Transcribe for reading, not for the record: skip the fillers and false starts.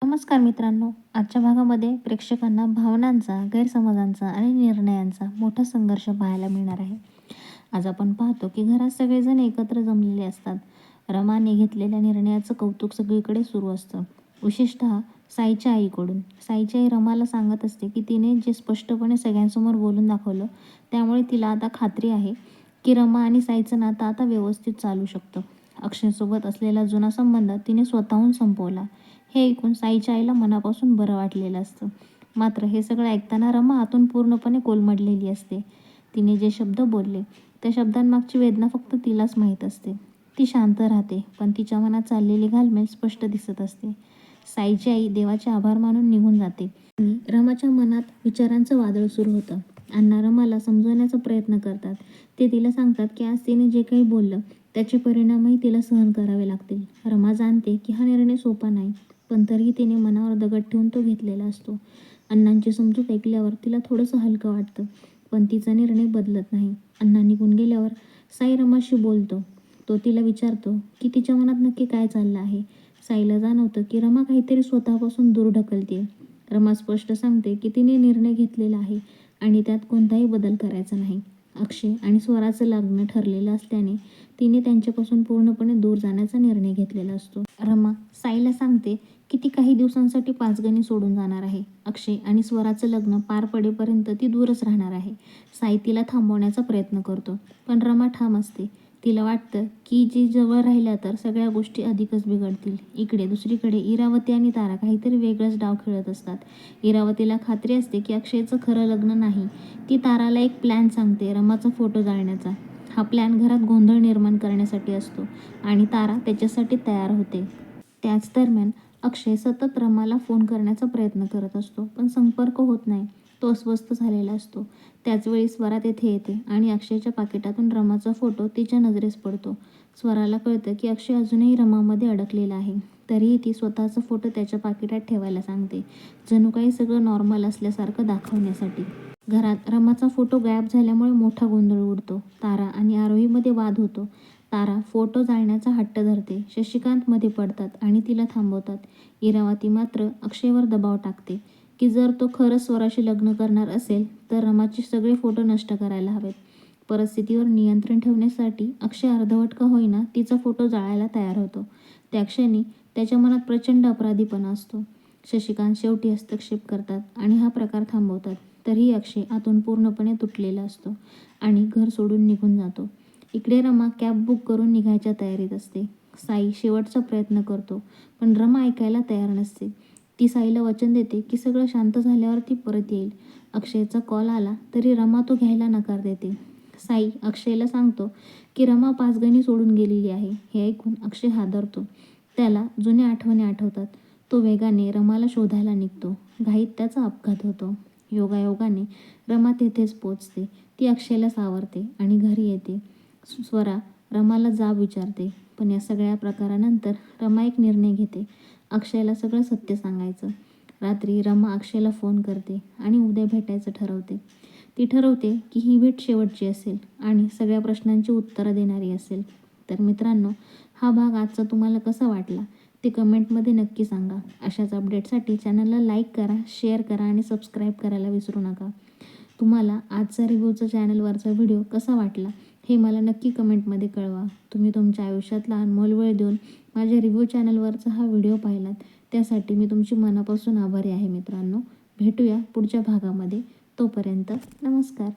नमस्कार मित्रांनो, आजच्या भागामध्ये प्रेक्षकांना भावनांचा, गैरसमजांचा आणि निर्णयांचा मोठा संघर्ष पाहायला मिळणार आहे. आज आपण पाहतो की घरात सगळेजण एकत्र जमलेले असतात. रमाने घेतलेल्या निर्णयाचं कौतुक सगळीकडे सुरू असतं, विशेषतः साईच्या आईकडून. साईची आई रमाला सांगत असते की तिने जे स्पष्टपणे सगळ्यांसमोर बोलून दाखवलं, त्यामुळे तिला आता खात्री आहे की रमा आणि साईचं नातं आता व्यवस्थित चालू शकतं. अक्षयसोबत असलेला जुना संबंध तिने स्वतःहून संपवला. हे ऐकून साईच्या आईला मनापासून बरं वाटलेलं असतं. मात्र हे सगळं ऐकताना रमा आतून पूर्णपणे कोलमडलेली असते. तिने जे शब्द बोलले त्या शब्दांमागची वेदना फक्त तिलाच माहीत असते. ती शांत राहते, पण तिच्या मनात चाललेली घालमेल स्पष्ट दिसत असते. साईची आई देवाचे आभार मानून निघून जाते आणि रमाच्या मनात विचारांचं वादळ सुरू होतं. अण्णा रमाला समजवण्याचा प्रयत्न करतात. ते तिला सांगतात की आज तिने जे काही बोललं त्याचे परिणामही तिला सहन करावे लागतील. रमा जाणते की हा निर्णय सोपा नाही, पण तरीही तिने मनावर दगड ठेवून तो घेतलेला असतो. अण्णांची समजूत ऐकल्यावर तिला थोडंसं हलकं वाटतं, पण तिचा निर्णय बदलत नाही. अण्णा निघून गेल्यावर साई रमाशी बोलतो. तो तिला विचारतो की तिच्या मनात नक्की काय चाललं आहे. साईला जाणवतं की रमा काहीतरी स्वतःपासून दूर ढकलते. रमा स्पष्ट सांगते की तिने निर्णय घेतलेला आहे आणि त्यात कोणताही बदल करायचा नाही. अक्षय आणि स्वराचं लग्न ठरलेलं असल्याने तिने त्यांच्यापासून पूर्णपणे दूर जाण्याचा निर्णय घेतलेला असतो. रमा साईला सांगते की ती काही दिवसांसाठी पाचगणी सोडून जाणार आहे. अक्षय आणि स्वराचं लग्न पार पडेपर्यंत ती दूरच राहणार आहे. साई तिला थांबवण्याचा प्रयत्न करतो, पण रमा ठाम असते. तिला वाटतं की जी जवळ राहिल्या तर सगळ्या गोष्टी अधिकच बिघडतील. इकडे दुसरीकडे इरावती आणि तारा काहीतरी वेगळंच डाव खेळत असतात. इरावतीला खात्री असते की अक्षयचं खरं लग्न नाही. ती ताराला एक प्लॅन सांगते, रमाचा फोटो जाळण्याचा. हा प्लॅन घरात गोंधळ निर्माण करण्यासाठी असतो आणि तारा त्याच्यासाठी तयार होते. त्याच दरम्यान अक्षय सतत रमाला फोन करण्याचा प्रयत्न करत असतो, पण संपर्क होत नाही. तो अस्वस्थ झालेला असतो. त्याचवेळी स्वरा तेथे येते आणि अक्षयच्या पाकिटातून रमाचा फोटो तिच्या नजरेस पडतो. स्वराला कळतं की अक्षय अजूनही रमामध्ये अडकलेला आहे. तरीही ती स्वतःचा फोटो त्याच्या पाकिटात ठेवायला सांगते, जणू काही सगळं नॉर्मल असल्यासारखं दाखवण्यासाठी. घरात रमाचा फोटो गायब झाल्यामुळे मोठा गोंधळ उडतो. तारा आणि आरोहीमध्ये वाद होतो. तारा फोटो जाळण्याचा हट्ट धरते. शशिकांत मध्ये पडतात आणि तिला थांबवतात. इरावती मात्र अक्षयवर दबाव टाकते की जर तो खरंच स्वराशी लग्न करणार असेल तर रमाचे सगळे फोटो नष्ट करायला हवेत. परिस्थितीवर नियंत्रण ठेवण्यासाठी अक्षय अर्धवट का होईना तिचा फोटो जाळायला तयार होतो. त्या क्षणी त्याच्या मनात प्रचंड अपराधीपणा असतो. शशिकांत शेवटी हस्तक्षेप करतात आणि हा प्रकार थांबवतात. तरीही अक्षय आतून पूर्णपणे तुटलेला असतो आणि घर सोडून निघून जातो. इकडे रमा कॅब बुक करून निघायच्या तयारीत असते. साई शेवटचा प्रयत्न करतो, पण रमा ऐकायला तयार नसते. ती साईला वचन देते की सगळं शांत झाल्यावर ती परत येईल. अक्षयचा कॉल आला तरी रमा तो घ्यायला नकार देते. साई अक्षयला सांगतो की रमा पाचगणी सोडून गेलेली आहे. हे ऐकून अक्षय हादरतो. त्याला जुन्या आठवणी आठवतात. तो वेगाने रमाला शोधायला निघतो. घाईत त्याचा अपघात होतो. योगायोगाने रमा तेथेच पोचते. ती अक्षयला सावरते आणि घरी येते. स्वरा रमाला जाब विचारते, पण या सगळ्या प्रकारानंतर रमा एक निर्णय घेते, अक्षयला सगळं सत्य सांगायचं. रात्री रमा अक्षयला फोन करते आणि उद्या भेटायचं ठरवते. ती ठरवते की ही भेट शेवटची असेल आणि सगळ्या प्रश्नांची उत्तरं देणारी असेल. तर मित्रांनो, हा भाग आजचा तुम्हाला कसा वाटला ते कमेंटमध्ये नक्की सांगा. अशाच अपडेटसाठी चॅनलला लाईक करा, शेअर करा आणि सबस्क्राईब करायला विसरू नका. तुम्हाला आजचा रिव्ह्यूचा चॅनलवरचा व्हिडिओ कसा वाटला हे मला नक्की कमेंटमध्ये कळवा. तुम्ही तुमच्या आयुष्यातला अनमोल वेळ देऊन माझ्या रिव्ह्यू चॅनलवरचा हा व्हिडिओ पाहिलात त्यासाठी मी तुमची मनापासून आभारी आहे मित्रांनो. भेटूया पुढच्या भागामध्ये. तोपर्यंत नमस्कार.